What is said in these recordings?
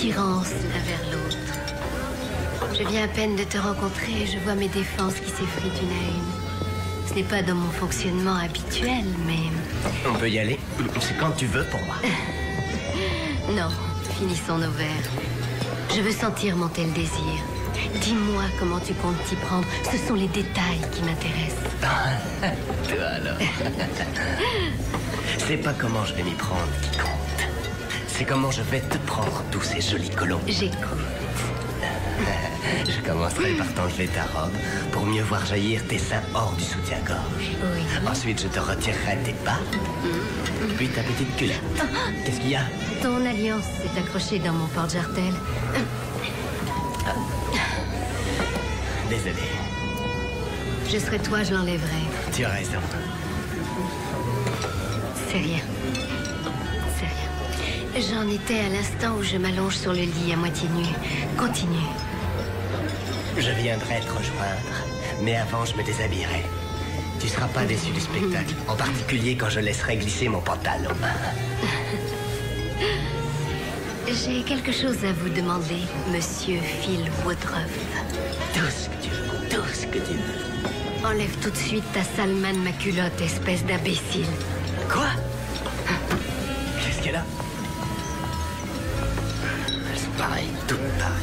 attirance l'un vers l'autre. Je viens à peine de te rencontrer et je vois mes défenses qui s'effritent une à une. Ce n'est pas dans mon fonctionnement habituel, mais... On peut y aller? C'est quand tu veux pour moi. Non, finissons nos verres. Je veux sentir mon tel désir. Dis-moi comment tu comptes t'y prendre. Ce sont les détails qui m'intéressent. Toi alors. C'est pas comment je vais m'y prendre qui compte. C'est comment je vais te prendre tous ces jolis colons. J'écoute. Je commencerai par t'enlever ta robe pour mieux voir jaillir tes seins hors du soutien-gorge. Oui. Ensuite, je te retirerai tes pas, puis ta petite culotte. Qu'est-ce qu'il y a? Ton alliance s'est accrochée dans mon porte-jartel. Désolé. Je serais toi, je l'enlèverais. Tu as raison. C'est rien. C'est rien. J'en étais à l'instant où je m'allonge sur le lit à moitié nu. Continue. Je viendrai te rejoindre, mais avant je me déshabillerai. Tu seras pas déçu du spectacle, en particulier quand je laisserai glisser mon pantalon. J'ai quelque chose à vous demander, monsieur Phil Woodruff. Tout ce que tu veux, tout ce que tu veux. Enlève tout de suite ta sale main de ma culotte, espèce d'imbécile. Quoi? Qu'est-ce qu'elle a? Elles sont pareilles, toutes pareilles.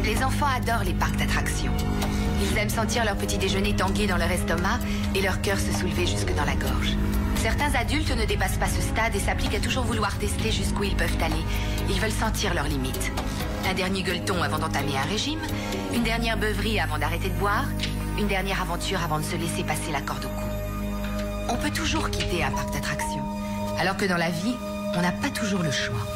Les enfants adorent les parcs d'attractions. Ils aiment sentir leur petit déjeuner tanguer dans leur estomac et leur cœur se soulever jusque dans la gorge. Certains adultes ne dépassent pas ce stade et s'appliquent à toujours vouloir tester jusqu'où ils peuvent aller. Ils veulent sentir leurs limites. Un dernier gueuleton avant d'entamer un régime, une dernière beuverie avant d'arrêter de boire, une dernière aventure avant de se laisser passer la corde au cou. On peut toujours quitter un parc d'attractions, alors que dans la vie, on n'a pas toujours le choix.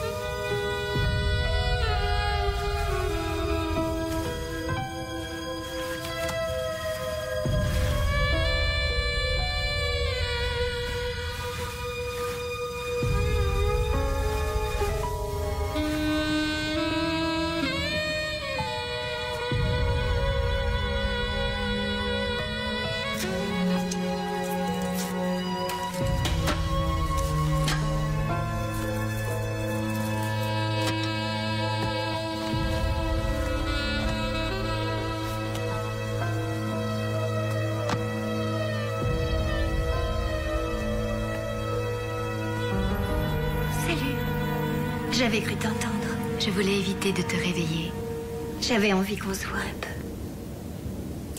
J'avais cru t'entendre. Je voulais éviter de te réveiller. J'avais envie qu'on se voit un peu.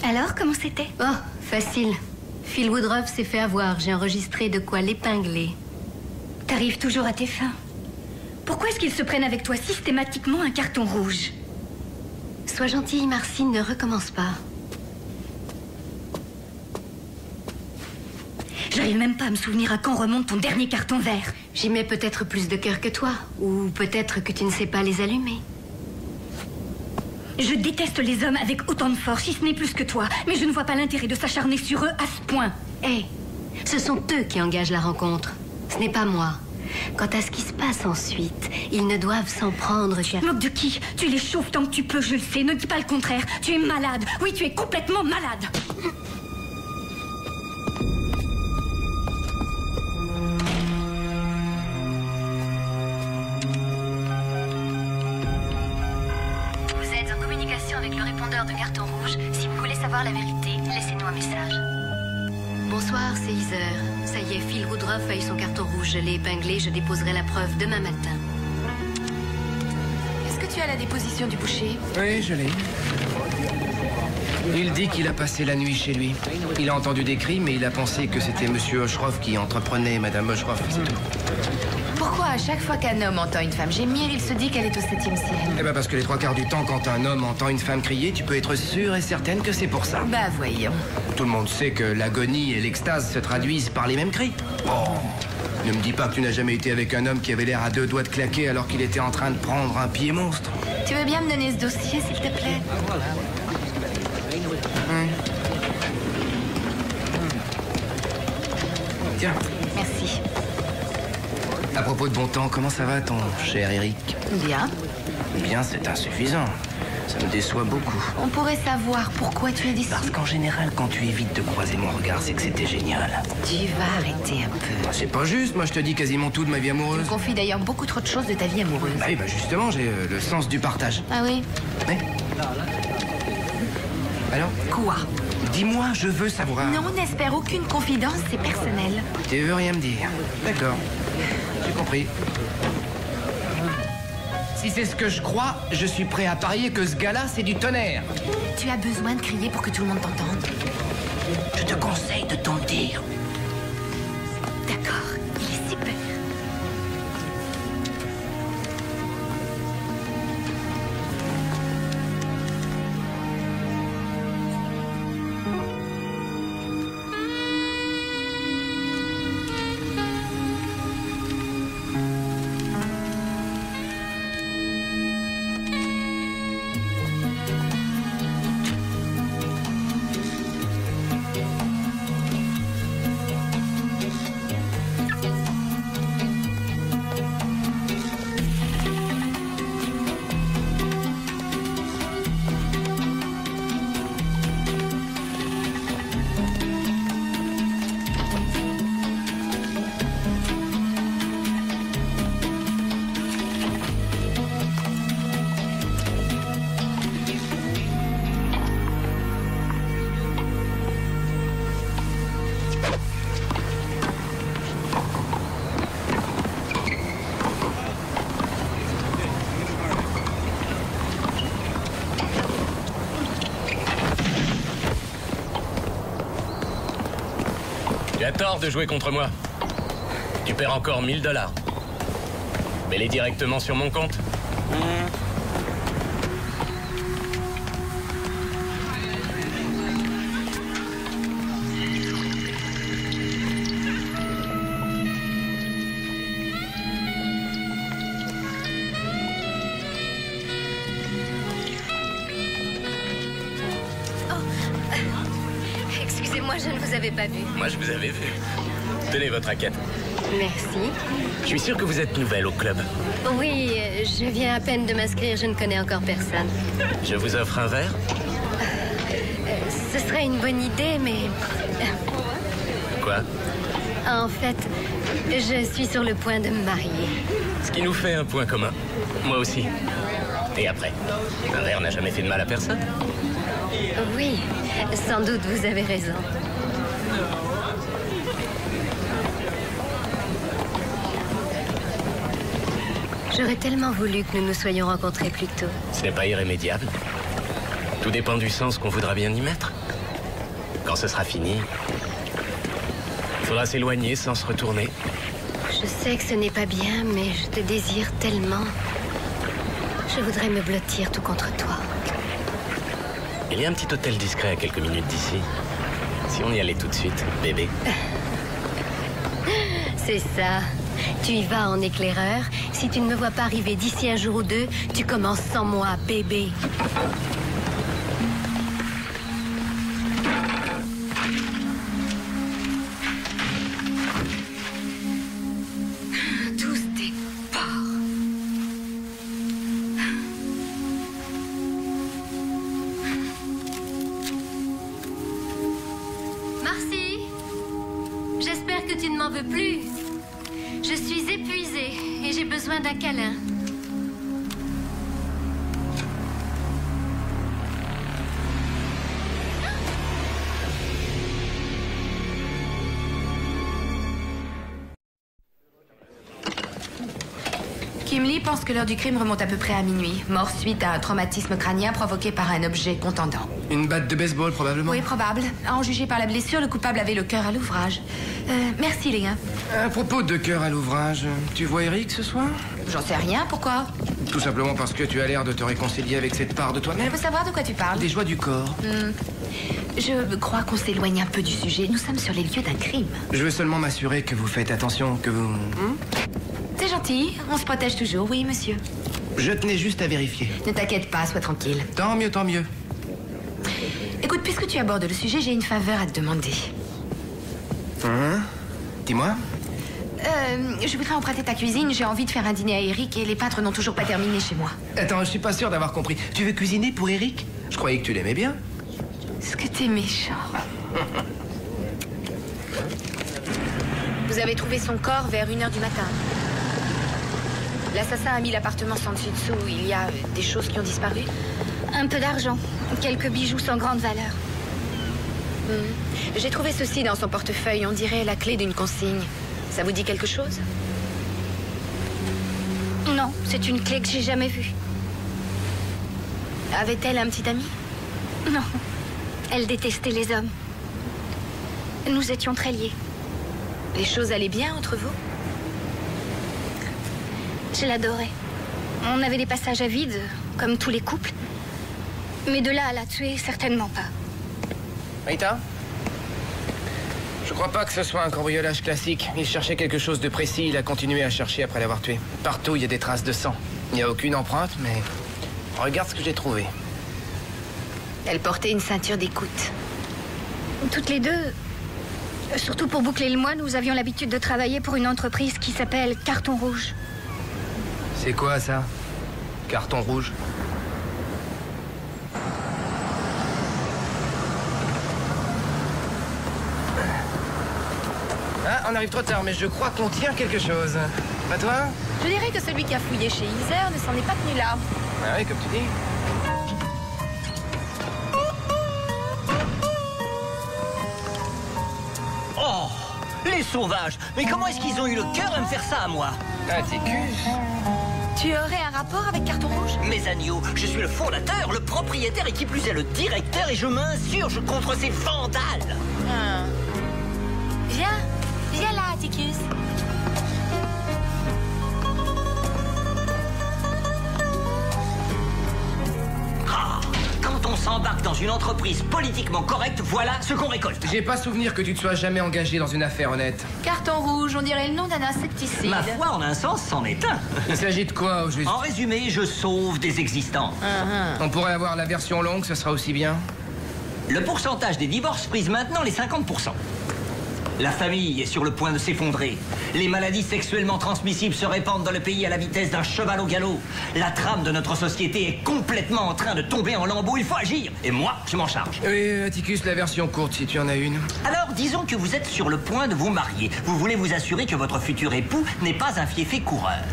Alors, comment c'était? Oh, facile. Phil Woodruff s'est fait avoir. J'ai enregistré de quoi l'épingler. T'arrives toujours à tes fins. Pourquoi est-ce qu'ils se prennent avec toi systématiquement un carton rouge? Sois gentille, Marcine, ne recommence pas. J'arrive même pas à me souvenir à quand remonte ton dernier carton vert. J'y mets peut-être plus de cœur que toi. Ou peut-être que tu ne sais pas les allumer. Je déteste les hommes avec autant de force, si ce n'est plus que toi. Mais je ne vois pas l'intérêt de s'acharner sur eux à ce point. Hé, ce sont eux qui engagent la rencontre. Ce n'est pas moi. Quant à ce qui se passe ensuite, ils ne doivent s'en prendre qu'à... Moque de qui? Tu les chauffes tant que tu peux, je le sais. Ne dis pas le contraire. Tu es malade. Oui, tu es complètement malade. avec le répondeur de carton rouge. Si vous voulez savoir la vérité, laissez-nous un message. Bonsoir, c'est Heather. Ça y est, Phil Woodruff a eu son carton rouge. Je l'ai épinglé, je déposerai la preuve demain matin. Est-ce que tu as la déposition du boucher? Oui, je l'ai. Il dit qu'il a passé la nuit chez lui. Il a entendu des cris, mais il a pensé que c'était Monsieur Hocheroff qui entreprenait Madame Hocheroff, c'est tout. Pourquoi à chaque fois qu'un homme entend une femme gémir, il se dit qu'elle est au 7e ciel? Eh ben parce que les 3/4 du temps, quand un homme entend une femme crier, tu peux être sûre et certaine que c'est pour ça. Bah voyons. Tout le monde sait que l'agonie et l'extase se traduisent par les mêmes cris. Oh. Ne me dis pas que tu n'as jamais été avec un homme qui avait l'air à 2 doigts de claquer alors qu'il était en train de prendre un pied monstre. Tu veux bien me donner ce dossier, s'il te plaît? Tiens. Merci. À propos de bon temps, comment ça va ton cher Eric? Bien. Bien, c'est insuffisant. Ça me déçoit beaucoup. On pourrait savoir pourquoi tu es d'ici. Parce qu'en général, quand tu évites de croiser mon regard, c'est que c'était génial. Tu vas arrêter un peu. C'est pas juste, moi je te dis quasiment tout de ma vie Tu amoureuse. me confies d'ailleurs beaucoup trop de choses de ta vie amoureuse. Bah oui, bah justement, j'ai le sens du partage. Ah oui? Oui. Alors? Quoi? Dis-moi, je veux savoir. Non, n'espère aucune confidence, c'est personnel. Tu veux rien me dire? D'accord. J'ai compris. Si c'est ce que je crois, je suis prêt à parier que ce gars-là, c'est du tonnerre. Tu as besoin de crier pour que tout le monde t'entende. Je te conseille de t'en dire. D'accord, il est super. Tu as tort de jouer contre moi. Tu perds encore 1000 $. Mets-les directement sur mon compte. Excusez-moi, je ne vous avais pas vu. Moi, je vous avais vu. Tenez votre raquette. Merci. Je suis sûr que vous êtes nouvelle au club. Oui, je viens à peine de m'inscrire, je ne connais encore personne. Je vous offre un verre. Ce serait une bonne idée, mais... Quoi? En fait, je suis sur le point de me marier. Ce qui nous fait un point commun. Moi aussi. Et après, un verre n'a jamais fait de mal à personne. Oui, sans doute vous avez raison. J'aurais tellement voulu que nous nous soyons rencontrés plus tôt. Ce n'est pas irrémédiable. Tout dépend du sens qu'on voudra bien y mettre. Quand ce sera fini, il faudra s'éloigner sans se retourner. Je sais que ce n'est pas bien, mais je te désire tellement. Je voudrais me blottir tout contre toi. Il y a un petit hôtel discret à quelques minutes d'ici. Si on y allait tout de suite, bébé. C'est ça. Tu y vas en éclaireur. Si tu ne me vois pas arriver d'ici un jour ou deux, tu commences sans moi, bébé. Tous des porcs. Marcy, j'espère que tu ne m'en veux plus. Je suis épuisée et j'ai besoin d'un câlin. Kim Lee pense que l'heure du crime remonte à peu près à minuit. Mort suite à un traumatisme crânien provoqué par un objet contendant. Une batte de baseball, probablement. Oui, probable. À en juger par la blessure, le coupable avait le cœur à l'ouvrage. Merci, les gars. À propos de cœur à l'ouvrage, tu vois Eric ce soir? J'en sais rien, pourquoi? Tout simplement parce que tu as l'air de te réconcilier avec cette part de Je toi-même. veux savoir de quoi tu parles. Des joies du corps. Je crois qu'on s'éloigne un peu du sujet. Nous sommes sur les lieux d'un crime. Je veux seulement m'assurer que vous faites attention, que vous... C'est gentil. On se protège toujours, oui, monsieur. Je tenais juste à vérifier. Ne t'inquiète pas, sois tranquille. Tant mieux, tant mieux. Écoute, puisque tu abordes le sujet, j'ai une faveur à te demander. Dis-moi. Je voudrais emprunter ta cuisine. J'ai envie de faire un dîner à Eric et les peintres n'ont toujours pas terminé chez moi. Attends, je suis pas sûr d'avoir compris. Tu veux cuisiner pour Eric? Je croyais que tu l'aimais bien. Est-ce que t'es méchant? Vous avez trouvé son corps vers 1h du matin. L'assassin a mis l'appartement sans dessus-dessous. Il y a des choses qui ont disparu. Un peu d'argent, quelques bijoux sans grande valeur. J'ai trouvé ceci dans son portefeuille. On dirait la clé d'une consigne. Ça vous dit quelque chose? Non, c'est une clé que j'ai jamais vue. Avait-elle un petit ami? Non, elle détestait les hommes. Nous étions très liés. Les choses allaient bien entre vous? Je l'adorais. On avait des passages à vide, comme tous les couples. Mais de là à la tuer, certainement pas. Rita? Je crois pas que ce soit un cambriolage classique. Il cherchait quelque chose de précis, il a continué à chercher après l'avoir tué. Partout, il y a des traces de sang. Il n'y a aucune empreinte, mais... Regarde ce que j'ai trouvé. Elle portait une ceinture d'écoute. Toutes les deux, surtout pour boucler le mois, nous avions l'habitude de travailler pour une entreprise qui s'appelle Carton Rouge. C'est quoi, ça? Carton rouge? Ah, on arrive trop tard, mais je crois qu'on tient quelque chose. Pas toi? Je dirais que celui qui a fouillé chez Iser ne s'en est pas tenu là. Ah oui, comme tu dis. Oh, les sauvages! Mais comment est-ce qu'ils ont eu le cœur à me faire ça à moi? Atticus? Tu aurais un rapport avec Carton Rouge? Mes agneaux, je suis le fondateur, le propriétaire et qui plus est le directeur et je m'insurge contre ces vandales! Viens là, Atticus. Ah, quand on s'embarque dans une entreprise politiquement correcte, voilà ce qu'on récolte. J'ai pas souvenir que tu te sois jamais engagé dans une affaire honnête. Carton Rouge, on dirait le nom d'un insecticide. Ma foi, en un sens, c'en est un. Il s'agit de quoi, au juste? En résumé, je sauve des existants. On pourrait avoir la version longue, ce sera aussi bien. Le pourcentage des divorces frise maintenant les 50%. La famille est sur le point de s'effondrer. Les maladies sexuellement transmissibles se répandent dans le pays à la vitesse d'un cheval au galop. La trame de notre société est complètement en train de tomber en lambeaux. Il faut agir. Et moi, je m'en charge. Oui, Atticus, la version courte, si tu en as une. Alors, disons que vous êtes sur le point de vous marier. Vous voulez vous assurer que votre futur époux n'est pas un fiefé coureur.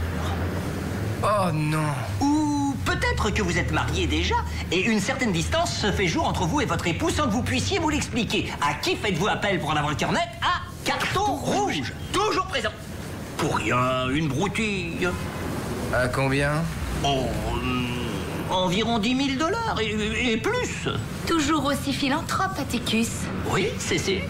Oh non. Ou peut-être que vous êtes marié déjà et une certaine distance se fait jour entre vous et votre époux sans que vous puissiez vous l'expliquer. À qui faites-vous appel pour en avoir le cœur net? À Carton Rouge, toujours présent. Pour rien, une broutille. À combien? Oh, environ 10 000 $ et plus. Toujours aussi philanthrope, Atticus. Oui, c'est sûr.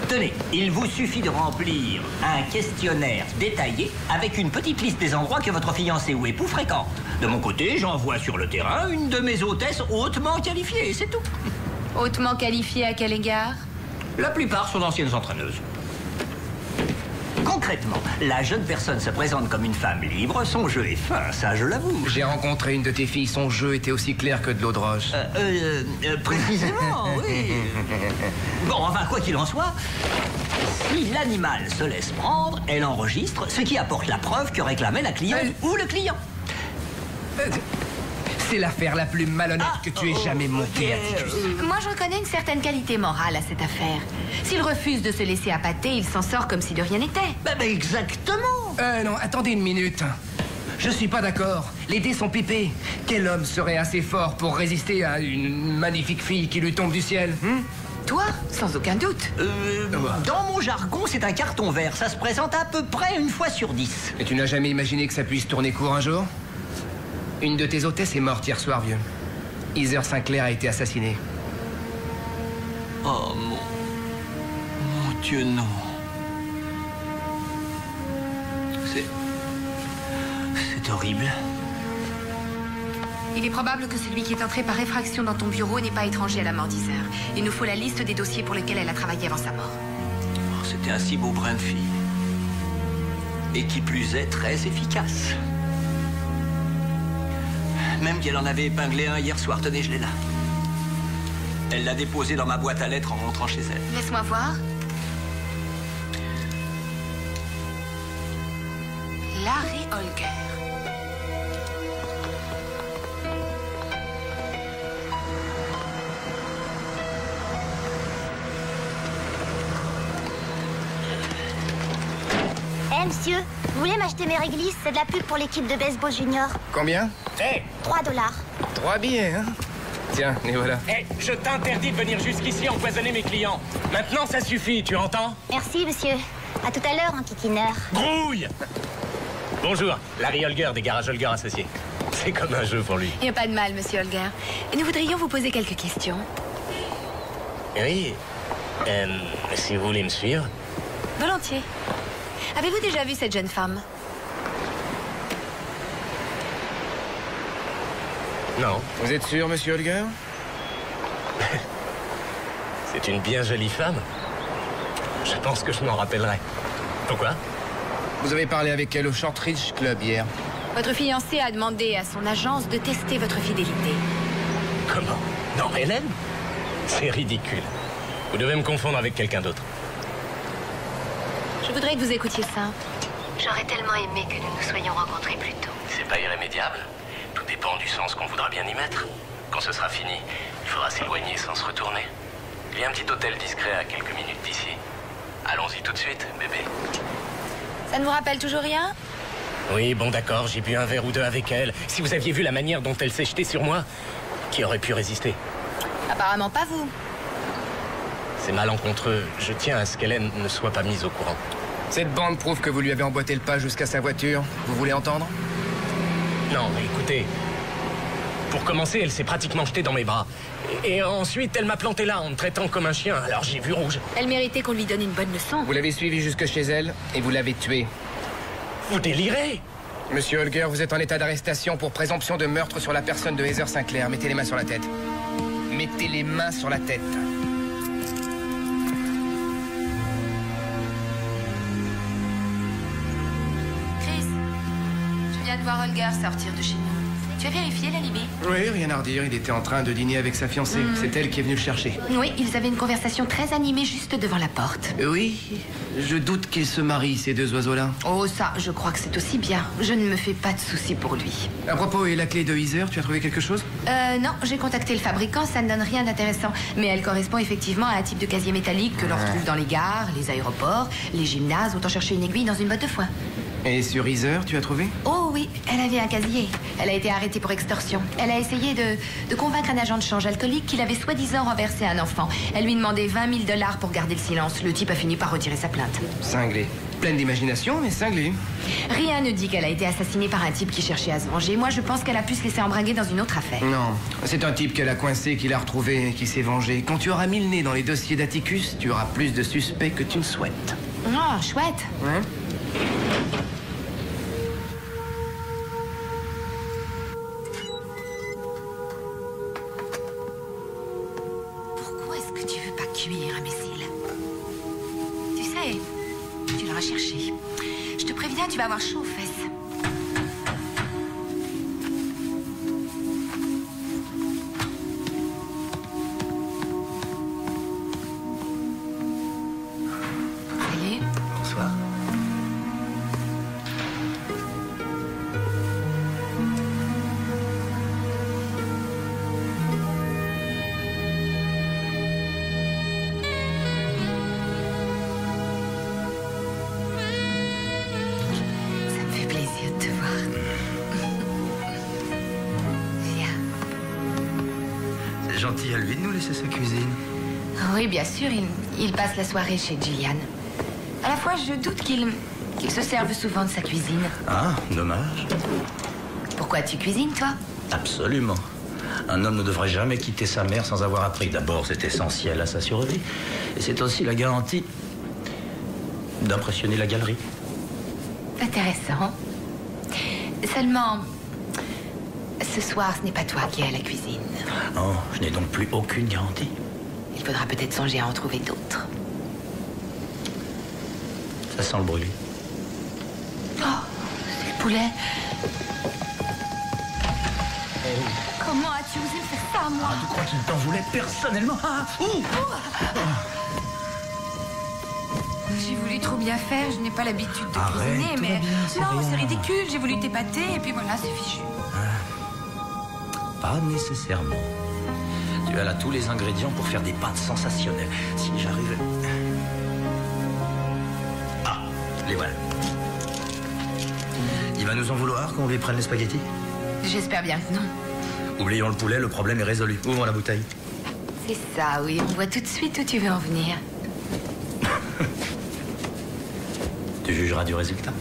Tenez, il vous suffit de remplir un questionnaire détaillé avec une petite liste des endroits que votre fiancé ou époux fréquente. De mon côté, j'envoie sur le terrain une de mes hôtesses hautement qualifiées, c'est tout. Hautement qualifié à quel égard? La plupart sont d'anciennes entraîneuses. Concrètement, la jeune personne se présente comme une femme libre, son jeu est fin, ça je l'avoue. J'ai rencontré une de tes filles, son jeu était aussi clair que de l'eau de roche. Précisément, oui. Bon, enfin, quoi qu'il en soit, si l'animal se laisse prendre, elle enregistre, ce qui apporte la preuve que réclamait la cliente ou le client. C'est l'affaire la plus malhonnête que tu aies jamais montée, Atticus. Moi, je reconnais une certaine qualité morale à cette affaire. S'il refuse de se laisser appâter, il s'en sort comme si de rien n'était. Ben, exactement. Non, attendez une minute. Je suis pas d'accord. Les dés sont pipés. Quel homme serait assez fort pour résister à une magnifique fille qui lui tombe du ciel? Toi, sans aucun doute. Dans mon jargon, c'est un carton vert. Ça se présente à peu près une fois sur 10. Et tu n'as jamais imaginé que ça puisse tourner court un jour? Une de tes hôtesses est morte hier soir, vieux. Heather Sinclair a été assassinée. Oh, mon Dieu, non. C'est horrible. Il est probable que celui qui est entré par effraction dans ton bureau n'est pas étranger à la mort d'Heather. Il nous faut la liste des dossiers pour lesquels elle a travaillé avant sa mort. Oh, c'était un si beau brin de fille. Et qui plus est, très efficace. Même qu'elle en avait épinglé un hier soir. Tenez, je l'ai là. Elle l'a déposé dans ma boîte à lettres en rentrant chez elle. Laisse-moi voir. Larry Holger. Monsieur, vous voulez m'acheter mes réglisses? C'est de la pub pour l'équipe de baseball junior. Combien? Hé, 3 dollars. 3 billets, hein? Tiens, les voilà. je t'interdis de venir jusqu'ici empoisonner mes clients. Maintenant, ça suffit, tu entends? Merci, monsieur. À tout à l'heure, un kikineur. Grouille! Bonjour, Larry Holger des Garages Holger Associés. C'est comme un jeu pour lui. Il n'y a pas de mal, monsieur Holger. Nous voudrions vous poser quelques questions. Oui, si vous voulez me suivre. Volontiers. Avez-vous déjà vu cette jeune femme? Non, Vous êtes sûr, monsieur Holger? c'est une bien jolie femme. Je pense que je m'en rappellerai. Pourquoi? Vous avez parlé avec elle au Shortridge Club hier. Votre fiancé a demandé à son agence de tester votre fidélité. Comment? Non, Hélène? C'est ridicule. Vous devez me confondre avec quelqu'un d'autre. Je voudrais que vous écoutiez ça. J'aurais tellement aimé que nous nous soyons rencontrés plus tôt. C'est pas irrémédiable. Tout dépend du sens qu'on voudra bien y mettre. Quand ce sera fini, il faudra s'éloigner sans se retourner. Il y a un petit hôtel discret à quelques minutes d'ici. Allons-y tout de suite, bébé. Ça ne vous rappelle toujours rien? Oui, bon d'accord, j'ai bu un verre ou deux avec elle. Si vous aviez vu la manière dont elle s'est jetée sur moi, qui aurait pu résister? Apparemment pas vous. C'est malencontreux. Je tiens à ce qu'Hélène ne soit pas mise au courant. Cette bande prouve que vous lui avez emboîté le pas jusqu'à sa voiture. Vous voulez entendre? Non, mais écoutez. Pour commencer, elle s'est pratiquement jetée dans mes bras. Et ensuite, elle m'a planté là en me traitant comme un chien. Alors j'ai vu rouge. Elle méritait qu'on lui donne une bonne leçon. Vous l'avez suivie jusque chez elle et vous l'avez tuée. Vous délirez? Monsieur Holger, vous êtes en état d'arrestation pour présomption de meurtre sur la personne de Heather Sinclair. Mettez les mains sur la tête. Mettez les mains sur la tête. Chris, je viens de voir Holger sortir de chez nous. Tu as vérifié l'alibi? Oui, rien à redire. Il était en train de dîner avec sa fiancée. C'est elle qui est venue le chercher. Oui, ils avaient une conversation très animée juste devant la porte. Oui, je doute qu'ils se marient, ces deux oiseaux-là. Oh, ça, je crois que c'est aussi bien. Je ne me fais pas de soucis pour lui. À propos, et la clé de Heather, tu as trouvé quelque chose? Non, j'ai contacté le fabricant, ça ne donne rien d'intéressant. Mais elle correspond effectivement à un type de casier métallique que l'on retrouve dans les gares, les aéroports, les gymnases. Autant chercher une aiguille dans une botte de foin. Et sur Heather, tu as trouvé? Oh oui, elle avait un casier. Elle a été arrêtée pour extorsion. Elle a essayé de convaincre un agent de change alcoolique qu'il avait soi-disant renversé un enfant. Elle lui demandait 20 000 $ pour garder le silence. Le type a fini par retirer sa plainte. Cinglé. Pleine d'imagination, mais cinglé. Rien ne dit qu'elle a été assassinée par un type qui cherchait à se venger. Moi, je pense qu'elle a pu se laisser embringuer dans une autre affaire. Non, c'est un type qu'elle a coincé, qui l'a retrouvé et qui s'est vengé. Quand tu auras mis le nez dans les dossiers d'Atticus, tu auras plus de suspects que tu ne souhaites. Oh, chouette. Hein? Pourquoi est-ce que tu veux pas cuire, imbécile? Tu sais, tu l'auras cherché. Je te préviens, tu vas avoir chaud aux fesses. Salut. Bonsoir. Ça me fait plaisir de te voir. Viens. C'est gentil à lui de nous laisser sa cuisine. Oui, bien sûr, il passe la soirée chez Gillian. À la fois, je doute qu'il se serve souvent de sa cuisine. Ah, dommage. Pourquoi tu cuisines, toi? Absolument. Un homme ne devrait jamais quitter sa mère sans avoir appris. D'abord, c'est essentiel à sa survie. Et c'est aussi la garantie d'impressionner la galerie. Intéressant. Seulement, ce soir, ce n'est pas toi qui es à la cuisine. Non, je n'ai donc plus aucune garantie. Il faudra peut-être songer à en trouver d'autres. Ça sent le brûlé. Oh, c'est le poulet. Comment as-tu osé me faire ça, moi? Ah, tu crois qu'il t'en voulait personnellement? Ah, J'ai voulu trop bien faire, je n'ai pas l'habitude de Arrête, cuisiner, tout mais... va bien, c'est non, rien. c'est ridicule, j'ai voulu t'épater, et puis voilà, c'est fichu. Pas nécessairement. Tu as là tous les ingrédients pour faire des pâtes sensationnelles. Si j'arrivais... Ah, les voilà. Il va nous en vouloir qu'on lui prenne les spaghettis? J'espère bien que non. Oublions le poulet, le problème est résolu. Ouvrons la bouteille. C'est ça, oui, on voit tout de suite où tu veux en venir. Tu jugeras du résultat.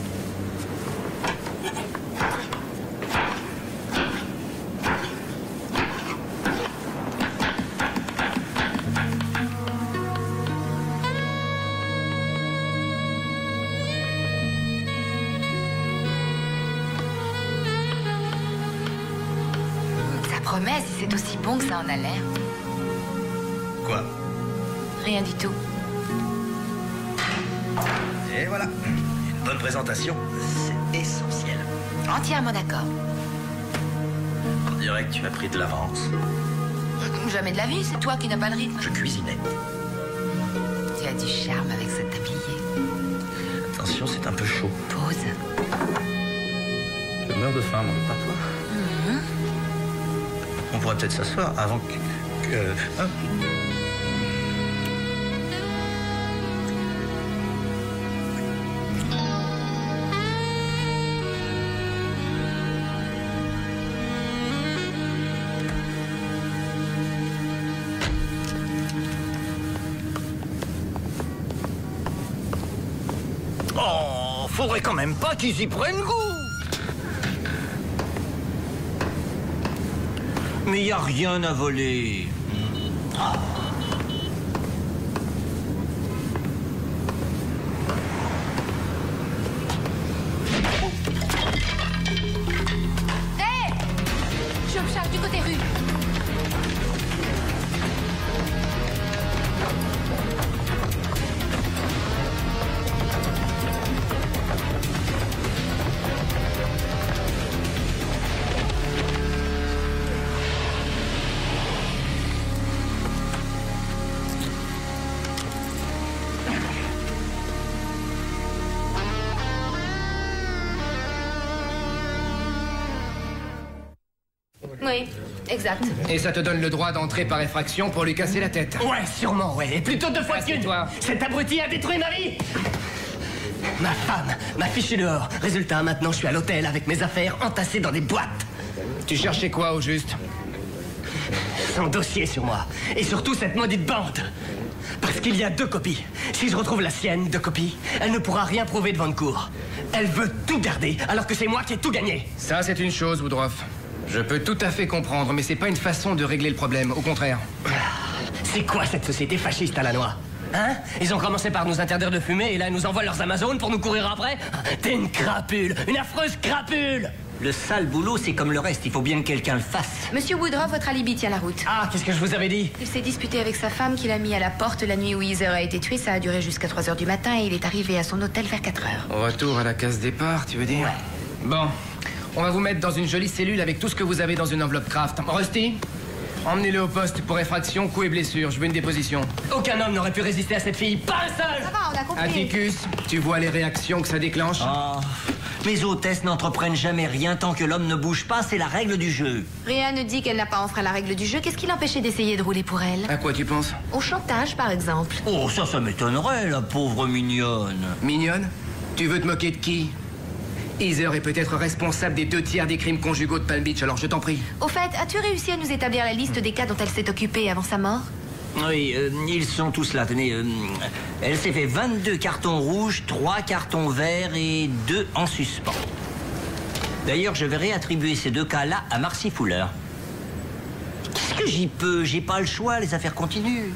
Ça promet, si c'est aussi bon que ça en a l'air. Quoi? Rien du tout. Et voilà. Une bonne présentation, c'est essentiel. Entièrement d'accord. On dirait que tu as pris de l'avance. Jamais de la vie, c'est toi qui n'as pas le rythme. Je cuisinais. Tu as du charme avec ce tablier. Attention, c'est un peu chaud. Pause. Je meurs de faim, moi, pas toi. On pourrait peut-être s'asseoir avant que... hein? Oh, faudrait quand même pas qu'ils y prennent goût. Mais y a rien à voler. Hé! Je me charge du côté rue. Oui, exact. Et ça te donne le droit d'entrer par effraction pour lui casser la tête. Ouais, sûrement, ouais. Et plutôt 2 fois qu'une. Assieds-toi. Cet abruti a détruit ma vie. Ma femme m'a fiché dehors. Résultat, maintenant je suis à l'hôtel avec mes affaires entassées dans des boîtes. Tu cherchais quoi au juste? Son dossier sur moi. Et surtout cette maudite bande. Parce qu'il y a 2 copies. Si je retrouve la sienne, 2 copies, elle ne pourra rien prouver devant une cour. Elle veut tout garder, alors que c'est moi qui ai tout gagné. Ça, c'est une chose, Woodruff. Je peux tout à fait comprendre, mais c'est pas une façon de régler le problème, au contraire. C'est quoi cette société fasciste à la noix? Hein? Ils ont commencé par nous interdire de fumer et là ils nous envoient leurs Amazones pour nous courir après? T'es une crapule, une affreuse crapule! Le sale boulot, c'est comme le reste, il faut bien que quelqu'un le fasse. Monsieur Woodruff, votre alibi tient la route. Ah, qu'est-ce que je vous avais dit? Il s'est disputé avec sa femme qu'il a mis à la porte la nuit où Heather a été tué. Ça a duré jusqu'à 3h du matin et il est arrivé à son hôtel vers 4h. Au retour à la case départ, tu veux dire? Ouais. Bon, on va vous mettre dans une jolie cellule avec tout ce que vous avez dans une enveloppe craft. Rusty, emmenez-le au poste pour effraction, coups et blessures. Je veux une déposition. Aucun homme n'aurait pu résister à cette fille, pas un seul! Ça va, on a compris. Atticus, tu vois les réactions que ça déclenche? Ah, mes hôtesses n'entreprennent jamais rien tant que l'homme ne bouge pas, c'est la règle du jeu. Rien ne dit qu'elle n'a pas enfreint la règle du jeu. Qu'est-ce qui l'empêchait d'essayer de rouler pour elle? À quoi tu penses? Au chantage, par exemple. Oh, ça m'étonnerait, la pauvre mignonne. Mignonne? Tu veux te moquer de qui? Heather est peut-être responsable des 2/3 des crimes conjugaux de Palm Beach, alors je t'en prie. Au fait, as-tu réussi à nous établir la liste des cas dont elle s'est occupée avant sa mort? Oui, ils sont tous là. Tenez, elle s'est fait 22 cartons rouges, 3 cartons verts et 2 en suspens. D'ailleurs, je vais réattribuer ces 2 cas-là à Marcy Fuller. Qu'est-ce que j'y peux? J'ai pas le choix, les affaires continuent.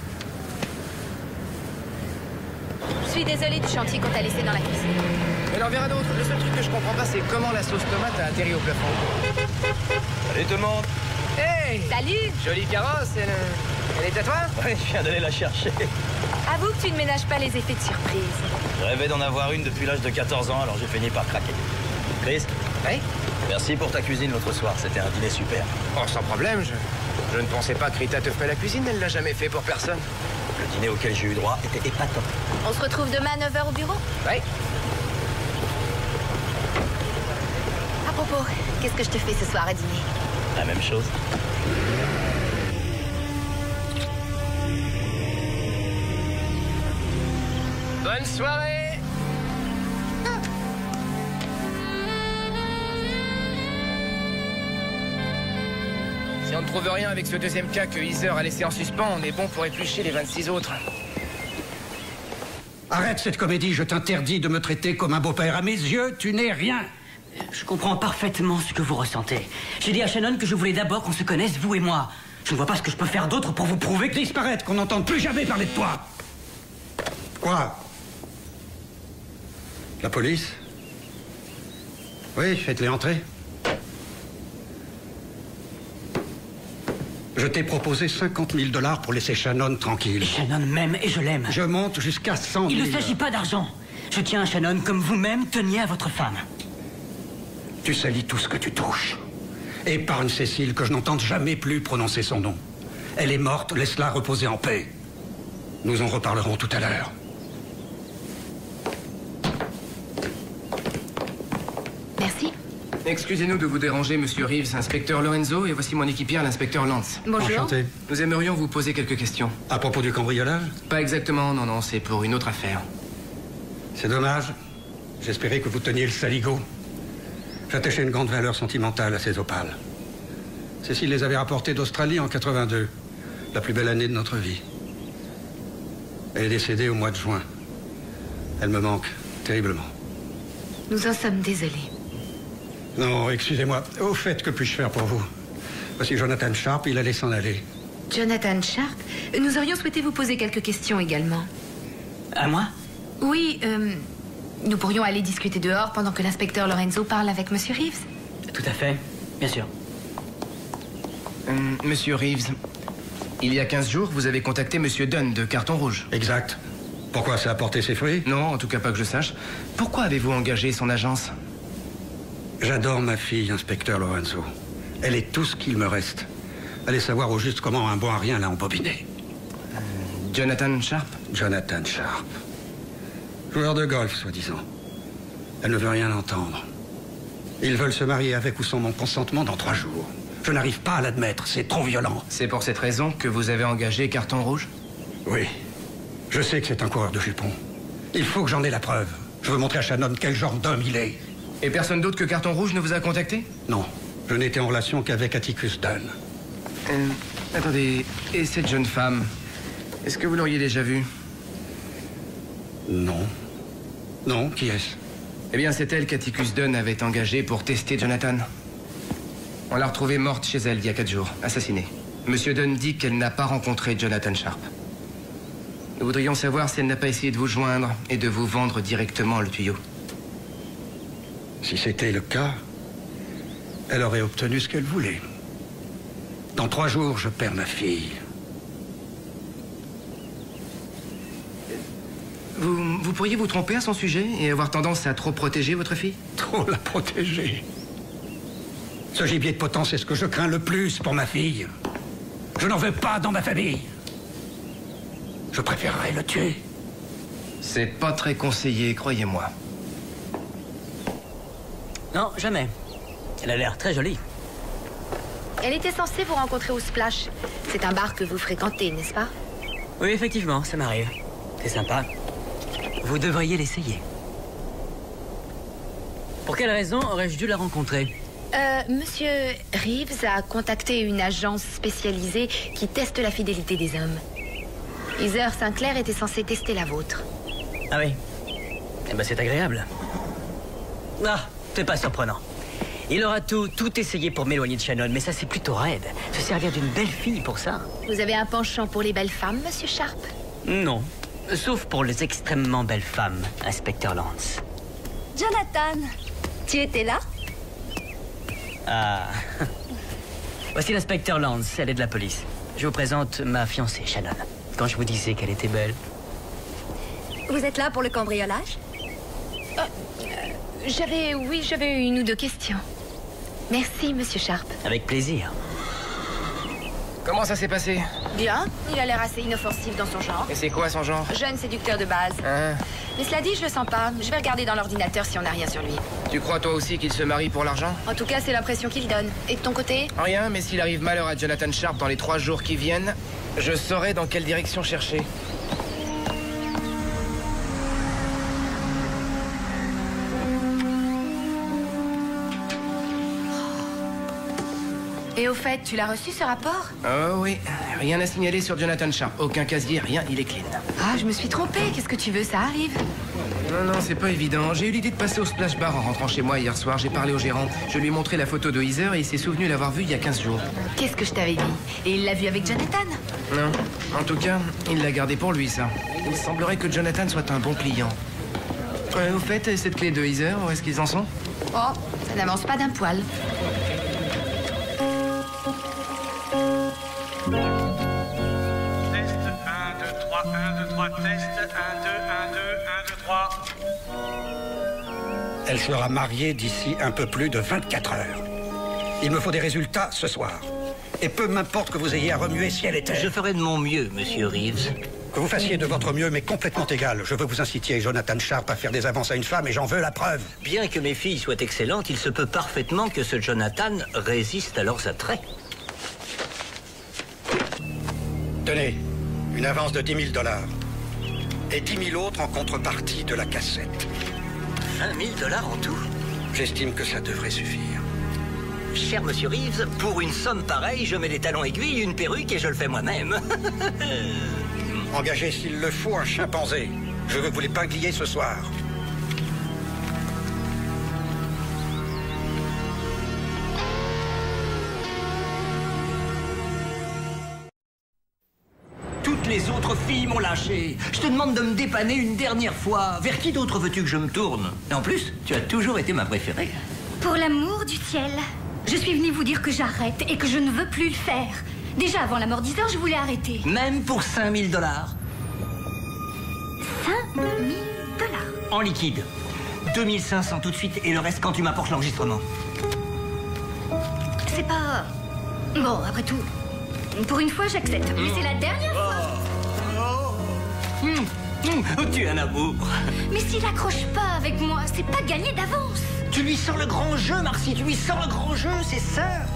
Je suis désolée du chantier qu'on t'a laissé dans la cuisine. Elle en verra d'autres. Le seul truc que je comprends pas, c'est comment la sauce tomate a atterri au plafond. Salut tout le monde. Hey! Salut! Jolie carrosse, elle est à toi? Ouais, je viens d'aller la chercher. Avoue que tu ne ménages pas les effets de surprise. Je rêvais d'en avoir une depuis l'âge de 14 ans, alors j'ai fini par craquer. Chris? Oui? Merci pour ta cuisine l'autre soir, c'était un dîner super. Oh, sans problème, je ne pensais pas que Rita te ferait la cuisine, elle l'a jamais fait pour personne. Le dîner auquel j'ai eu droit était épatant. On se retrouve demain à 9h au bureau? Oui. À propos, qu'est-ce que je te fais ce soir à dîner? La même chose. Bonne soirée! Si on ne trouve rien avec ce deuxième cas que Heather a laissé en suspens, on est bon pour éplucher les 26 autres. Arrête cette comédie, je t'interdis de me traiter comme un beau-père. À mes yeux, tu n'es rien. Je comprends parfaitement ce que vous ressentez. J'ai dit à Shannon que je voulais d'abord qu'on se connaisse, vous et moi. Je ne vois pas ce que je peux faire d'autre pour vous prouver que... Disparaître, qu'on n'entende plus jamais parler de toi. Quoi? La police? Oui, faites-les entrer. Je t'ai proposé 50 000 $ pour laisser Shannon tranquille. Shannon m'aime et je l'aime. Je monte jusqu'à 100 000. Il ne s'agit pas d'argent. Je tiens à Shannon comme vous-même teniez à votre femme. Tu salis tout ce que tu touches. Épargne Cécile, que je n'entende jamais plus prononcer son nom. Elle est morte, laisse-la reposer en paix. Nous en reparlerons tout à l'heure. Merci. Excusez-nous de vous déranger, monsieur Reeves, inspecteur Lorenzo, et voici mon équipière, l'inspecteur Lance. Bonjour. Enchanté. Nous aimerions vous poser quelques questions. À propos du cambriolage? Pas exactement, non, c'est pour une autre affaire. C'est dommage. J'espérais que vous teniez le saligot. J'attachais une grande valeur sentimentale à ces opales. Cécile les avait rapportés d'Australie en 82, la plus belle année de notre vie. Elle est décédée au mois de juin. Elle me manque terriblement. Nous en sommes désolés. Non, excusez-moi. Au fait, que puis-je faire pour vous? Voici Jonathan Sharp, il allait s'en aller. Jonathan Sharp, nous aurions souhaité vous poser quelques questions également. À moi? Oui, nous pourrions aller discuter dehors pendant que l'inspecteur Lorenzo parle avec monsieur Reeves. Tout à fait, bien sûr. Monsieur Reeves, il y a 15 jours, vous avez contacté monsieur Dunn de Carton Rouge. Exact. Pourquoi, ça a porté ses fruits? Non, en tout cas pas que je sache. Pourquoi avez-vous engagé son agence? J'adore ma fille, inspecteur Lorenzo. Elle est tout ce qu'il me reste. Allez savoir au juste comment un bon à rien l'a embobiné. Jonathan Sharp? Jonathan Sharp. Joueur de golf, soi-disant. Elle ne veut rien entendre. Ils veulent se marier avec ou sans mon consentement dans 3 jours. Je n'arrive pas à l'admettre, c'est trop violent. C'est pour cette raison que vous avez engagé Carton Rouge? Oui. Je sais que c'est un coureur de jupons. Il faut que j'en ai la preuve. Je veux montrer à Shannon quel genre d'homme il est. Et personne d'autre que Carton Rouge ne vous a contacté? Non. Je n'étais en relation qu'avec Atticus Dunn. Attendez, et cette jeune femme, est-ce que vous l'auriez déjà vue? Non. Non, qui est-ce? Eh bien, c'est elle qu'Atticus Dunn avait engagée pour tester Jonathan. On l'a retrouvée morte chez elle il y a 4 jours, assassinée. Monsieur Dunn dit qu'elle n'a pas rencontré Jonathan Sharp. Nous voudrions savoir si elle n'a pas essayé de vous joindre et de vous vendre directement le tuyau. Si c'était le cas, elle aurait obtenu ce qu'elle voulait. Dans 3 jours, je perds ma fille. Vous pourriez vous tromper à son sujet et avoir tendance à trop protéger votre fille? Trop la protéger. Ce gibier de potence, c'est ce que je crains le plus pour ma fille. Je n'en veux pas dans ma famille. Je préférerais le tuer. C'est pas très conseillé, croyez-moi. Non, jamais. Elle a l'air très jolie. Elle était censée vous rencontrer au Splash. C'est un bar que vous fréquentez, n'est-ce pas? Oui, effectivement, ça m'arrive. C'est sympa. Vous devriez l'essayer. Pour quelle raison aurais-je dû la rencontrer? Monsieur Reeves a contacté une agence spécialisée qui teste la fidélité des hommes. Heather Sinclair était censé tester la vôtre. Ah oui. Eh ben c'est agréable. Ah, c'est pas surprenant. Il aura tout essayé pour m'éloigner de Shannon, mais ça c'est plutôt raide. Se servir d'une belle fille pour ça. Vous avez un penchant pour les belles femmes, Monsieur Sharp? Non. Sauf pour les extrêmement belles femmes, Inspecteur Lance. Jonathan, tu étais là? Ah. Voici l'inspecteur Lance, elle est de la police. Je vous présente ma fiancée, Shannon. Quand je vous disais qu'elle était belle. Vous êtes là pour le cambriolage? J'avais une ou deux questions. Merci, Monsieur Sharp. Avec plaisir. Comment ça s'est passé? Bien, il a l'air assez inoffensif dans son genre. Et c'est quoi son genre? Jeune séducteur de base. Ah. Mais cela dit, je le sens pas. Je vais regarder dans l'ordinateur si on n'a rien sur lui. Tu crois toi aussi qu'il se marie pour l'argent? En tout cas, c'est l'impression qu'il donne. Et de ton côté? Rien, mais s'il arrive malheur à Jonathan Sharp dans les 3 jours qui viennent, je saurai dans quelle direction chercher. Et au fait, tu l'as reçu ce rapport? Oh oui, rien à signaler sur Jonathan Sharp. Aucun casier, rien, il est clean. Ah, je me suis trompée. Qu'est-ce que tu veux? Ça arrive. Non, c'est pas évident. J'ai eu l'idée de passer au splash bar en rentrant chez moi hier soir. J'ai parlé au gérant. Je lui ai montré la photo de Heather et il s'est souvenu l'avoir vue il y a 15 jours. Qu'est-ce que je t'avais dit? Et il l'a vue avec Jonathan? Non. En tout cas, il l'a gardé pour lui, ça. Il semblerait que Jonathan soit un bon client. Au fait, cette clé de Heather, où est-ce qu'ils en sont? Oh, ça n'avance pas d'un poil. Test 1, 2, 3, 1, 2, 3, test 1, 2, 1, 2, 1, 2, 3. Elle sera mariée d'ici un peu plus de 24 heures. Il me faut des résultats ce soir. Et peu m'importe que vous ayez à remuer ciel et terre. Je ferai de mon mieux, monsieur Reeves. Que vous fassiez de votre mieux, mais complètement égal. Je veux vous inciter, Jonathan Sharp, à faire des avances à une femme et j'en veux la preuve. Bien que mes filles soient excellentes, il se peut parfaitement que ce Jonathan résiste à leurs attraits. Tenez, une avance de 10 000 $. Et 10 000 autres en contrepartie de la cassette. 20 000 $ en tout? J'estime que ça devrait suffire. Cher monsieur Reeves, pour une somme pareille, je mets des talons aiguilles, une perruque et je le fais moi-même. Engagez s'il le faut un chimpanzé. Je veux vous l'épinglier ce soir. Toutes les autres filles m'ont lâché. Je te demande de me dépanner une dernière fois. Vers qui d'autre veux-tu que je me tourne? Et en plus, tu as toujours été ma préférée. Pour l'amour du ciel, je suis venue vous dire que j'arrête et que je ne veux plus le faire. Déjà avant la mort d'Heather, je voulais arrêter. Même pour 5 000 $. 5 000 $. En liquide. 2 500 tout de suite et le reste quand tu m'apportes l'enregistrement. C'est pas... Bon, après tout, pour une fois, j'accepte. Mais c'est la dernière fois. Tu es un amour. Mais s'il accroche pas avec moi, c'est pas gagné d'avance. Tu lui sors le grand jeu, Marcy. Tu lui sors le grand jeu, c'est simple.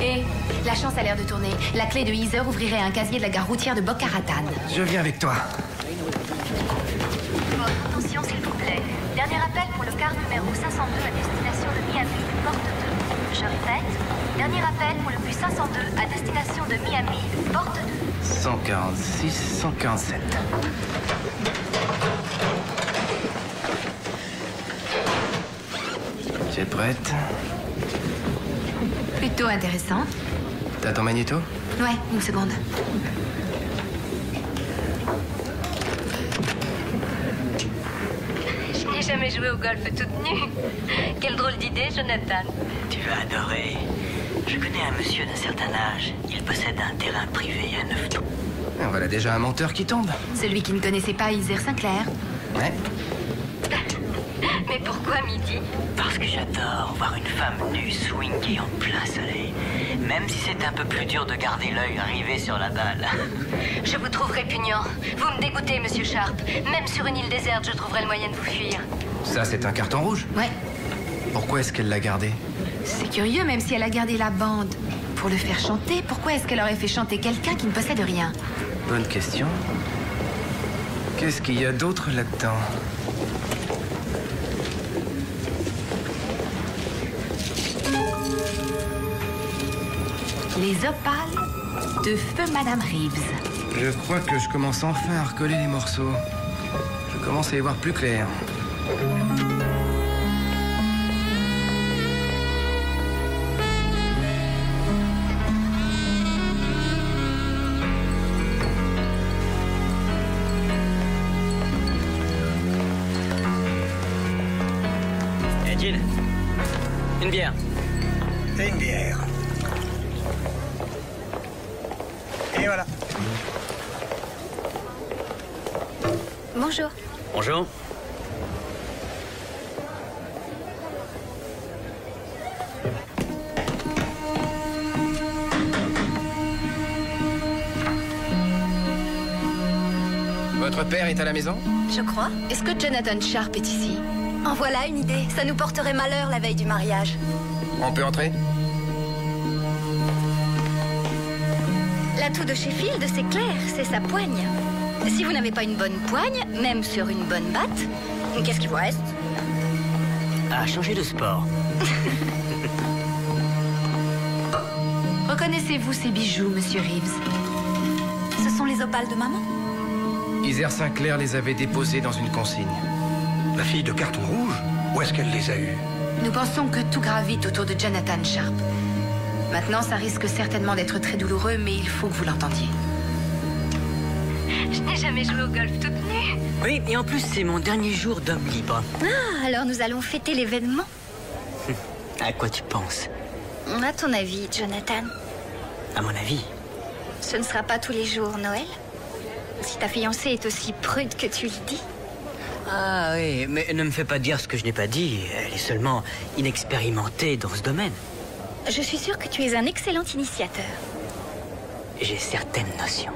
Et la chance a l'air de tourner. La clé de Heather ouvrirait un casier de la gare routière de Boca Raton. Je viens avec toi. Attention, s'il vous plaît. Dernier appel pour le car numéro 502 à destination de Miami, porte 2. Je répète, dernier appel pour le bus 502 à destination de Miami, porte 2. 146, 147. Tu es prête? Plutôt intéressant. T'as ton magnéto? Ouais, une seconde. Je n'ai jamais joué au golf toute nue. Quelle drôle d'idée, Jonathan. Tu vas adorer. Je connais un monsieur d'un certain âge. Il possède un terrain privé à 9 trous. En voilà déjà un menteur qui tombe. Celui qui ne connaissait pas Heather Sinclair. Ouais. Mais pourquoi midi? Parce que j'adore voir une femme nue swinguer en plein soleil. Même si c'est un peu plus dur de garder l'œil rivé sur la balle. Je vous trouve répugnant. Vous me dégoûtez, monsieur Sharp. Même sur une île déserte, je trouverai le moyen de vous fuir. Ça, c'est un carton rouge? Ouais. Pourquoi est-ce qu'elle l'a gardé? C'est curieux, même si elle a gardé la bande pour le faire chanter, pourquoi est-ce qu'elle aurait fait chanter quelqu'un qui ne possède rien? Bonne question. Qu'est-ce qu'il y a d'autre là-dedans? Les opales de feu Madame Reeves. Je crois que je commence enfin à recoller les morceaux. Je commence à y voir plus clair. Hey Jill, une bière. Une bière. Et voilà. Bonjour. Bonjour. Votre père est à la maison? Je crois. Est-ce que Jonathan Sharp est ici? En voilà une idée. Ça nous porterait malheur la veille du mariage. On peut entrer? L'atout de Sheffield, c'est clair, c'est sa poigne. Si vous n'avez pas une bonne poigne, même sur une bonne batte, qu'est-ce qu'il vous reste? À changer de sport. Reconnaissez-vous ces bijoux, Monsieur Reeves? Ce sont les opales de maman? Heather Sinclair les avait déposés dans une consigne. La fille de carton rouge? Où est-ce qu'elle les a eus? Nous pensons que tout gravite autour de Jonathan Sharp. Maintenant, ça risque certainement d'être très douloureux, mais il faut que vous l'entendiez. Je n'ai jamais joué au golf toute nue. Oui, et en plus, c'est mon dernier jour d'homme libre. Ah, alors nous allons fêter l'événement. À quoi tu penses? À ton avis, Jonathan? À mon avis. Ce ne sera pas tous les jours Noël? Si ta fiancée est aussi prude que tu le dis. Ah oui, mais ne me fais pas dire ce que je n'ai pas dit. Elle est seulement inexpérimentée dans ce domaine. Je suis sûre que tu es un excellent initiateur. J'ai certaines notions.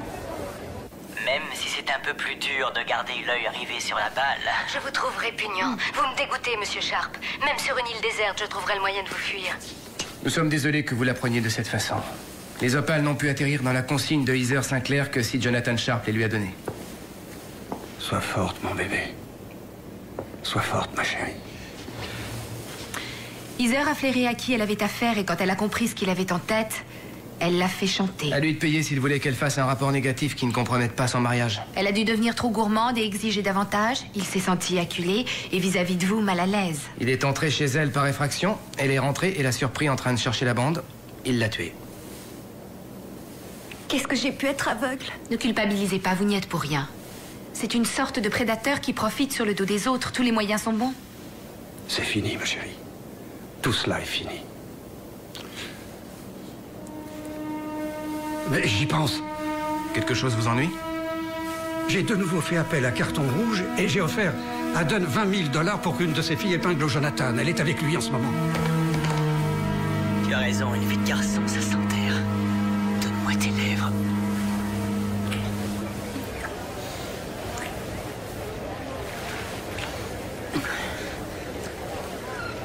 Même si c'est un peu plus dur de garder l'œil rivé sur la balle. Je vous trouve répugnant. Vous me dégoûtez, Monsieur Sharp. Même sur une île déserte, je trouverai le moyen de vous fuir. Nous sommes désolés que vous la preniez de cette façon. Les opales n'ont pu atterrir dans la consigne de Heather Sinclair que si Jonathan Sharp les lui a données. Sois forte, mon bébé. Sois forte, ma chérie. Heather a flairé à qui elle avait affaire et quand elle a compris ce qu'il avait en tête, elle l'a fait chanter. À lui de payer s'il voulait qu'elle fasse un rapport négatif qui ne compromette pas son mariage. Elle a dû devenir trop gourmande et exiger davantage. Il s'est senti acculé et vis-à-vis de vous, mal à l'aise. Il est entré chez elle par effraction. Elle est rentrée et l'a surpris en train de chercher la bande. Il l'a tuée. Qu'est-ce que j'ai pu être aveugle? Ne culpabilisez pas, vous n'y êtes pour rien. C'est une sorte de prédateur qui profite sur le dos des autres. Tous les moyens sont bons. C'est fini, ma chérie. Tout cela est fini. Mais j'y pense. Quelque chose vous ennuie? J'ai de nouveau fait appel à carton rouge et j'ai offert à Dunn 20 000 $ pour qu'une de ses filles épingle Jonathan. Elle est avec lui en ce moment. Tu as raison, une vie de garçon, ça s'enterre. Donne-moi tes lèvres.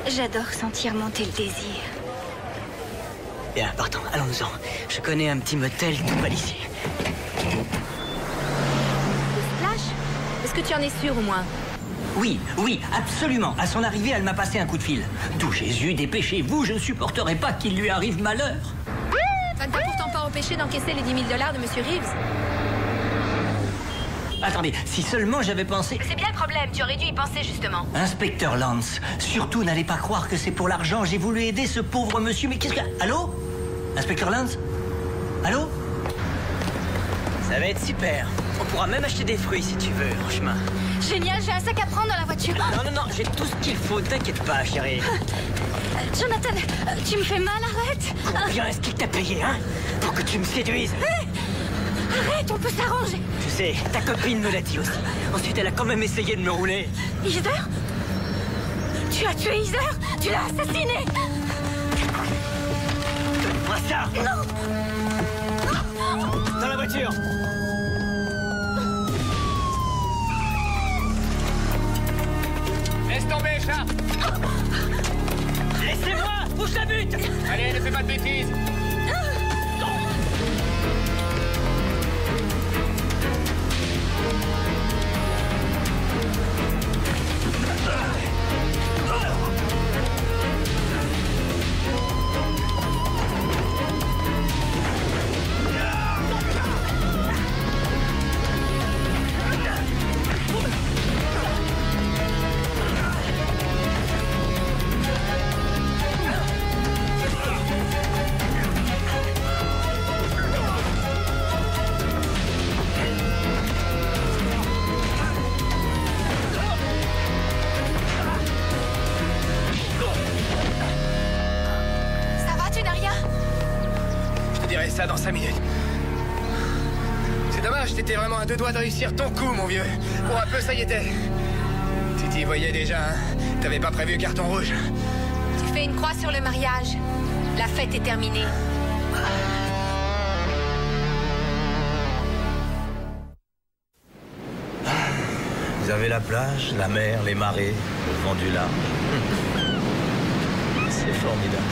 J'adore sentir monter le désir. Bien, partons, allons-en. Je connais un petit motel tout près d'ici. Splash? Est-ce que tu en es sûr au moins? Oui, oui, absolument. À son arrivée, elle m'a passé un coup de fil. Tout Jésus, dépêchez-vous, je ne supporterai pas qu'il lui arrive malheur. Ça ne t'a pourtant pas empêché d'encaisser les 10 000 $ de Monsieur Reeves. Attendez, si seulement j'avais pensé... C'est bien le problème, tu aurais dû y penser justement. Inspecteur Lance, surtout n'allez pas croire que c'est pour l'argent. J'ai voulu aider ce pauvre monsieur, mais qu'est-ce que... Allô? Inspecteur Lance? Allô? Ça va être super. On pourra même acheter des fruits si tu veux, en chemin. Génial, j'ai un sac à prendre dans la voiture. Non, non, non, j'ai tout ce qu'il faut, t'inquiète pas, chérie. Jonathan, tu me fais mal, arrête. Combien est-ce qu'il t'a payé, hein? Pour que tu me séduises? Hey, arrête, on peut s'arranger. Je sais, ta copine me l'a dit aussi. Ensuite, elle a quand même essayé de me rouler. Heather? Tu as tué Heather? Tu l'as assassiné? Donne-moi ça! Non! Dans la voiture! Laisse tomber, Sharp! Laissez-moi! Où je la bute! Allez, ne fais pas de bêtises! verrai ça dans 5 minutes. C'est dommage, t'étais vraiment à 2 doigts de réussir ton coup, mon vieux. Pour un peu, ça y était. Tu t'y voyais déjà, hein? T'avais pas prévu carton rouge. Tu fais une croix sur le mariage. La fête est terminée. Vous avez la plage, la mer, les marées, le vent du large. C'est formidable.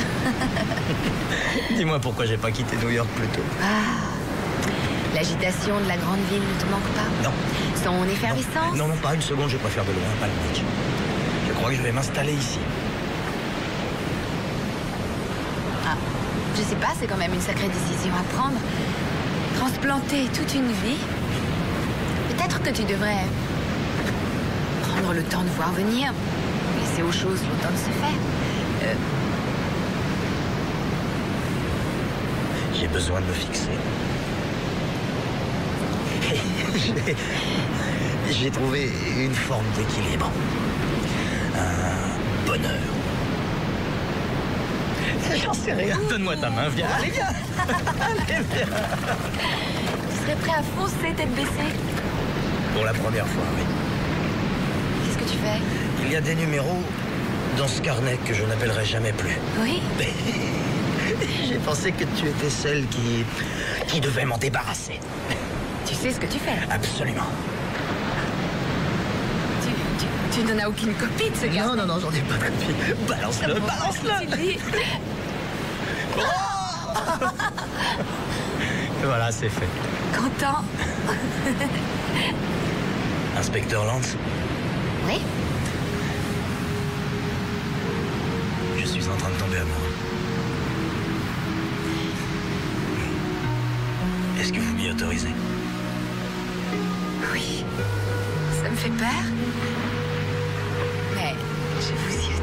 Dis-moi pourquoi j'ai pas quitté New York plus tôt. L'agitation de la grande ville ne te manque pas? Non. Son effervescence? Non, pas une seconde, je préfère de loin, pas le match. Je crois que je vais m'installer ici. Ah, je sais pas, c'est quand même une sacrée décision à prendre. Transplanter toute une vie. Peut-être que tu devrais prendre le temps de voir venir. Laisser aux choses le temps de se faire. J'ai besoin de me fixer. J'ai trouvé une forme d'équilibre. Un bonheur. J'en sais rien. Donne-moi ta main, viens. Allez, viens. Allez, viens. Tu serais prêt à foncer tête baissée? Pour la première fois, oui. Qu'est-ce que tu fais? Il y a des numéros dans ce carnet que je n'appellerai jamais plus. Oui. J'ai pensé que tu étais celle qui devait m'en débarrasser. Tu sais ce que tu fais? Absolument. Tu n'en as aucune copie de ce gars? Non, j'en ai pas copie. Balance-le, balance-le. Oh. Voilà, c'est fait. Content? Inspecteur Lance? Oui. Je suis en train de tomber amoureux. Est-ce que vous m'y autorisez? Oui. Ça me fait peur. Mais je vous y autorise.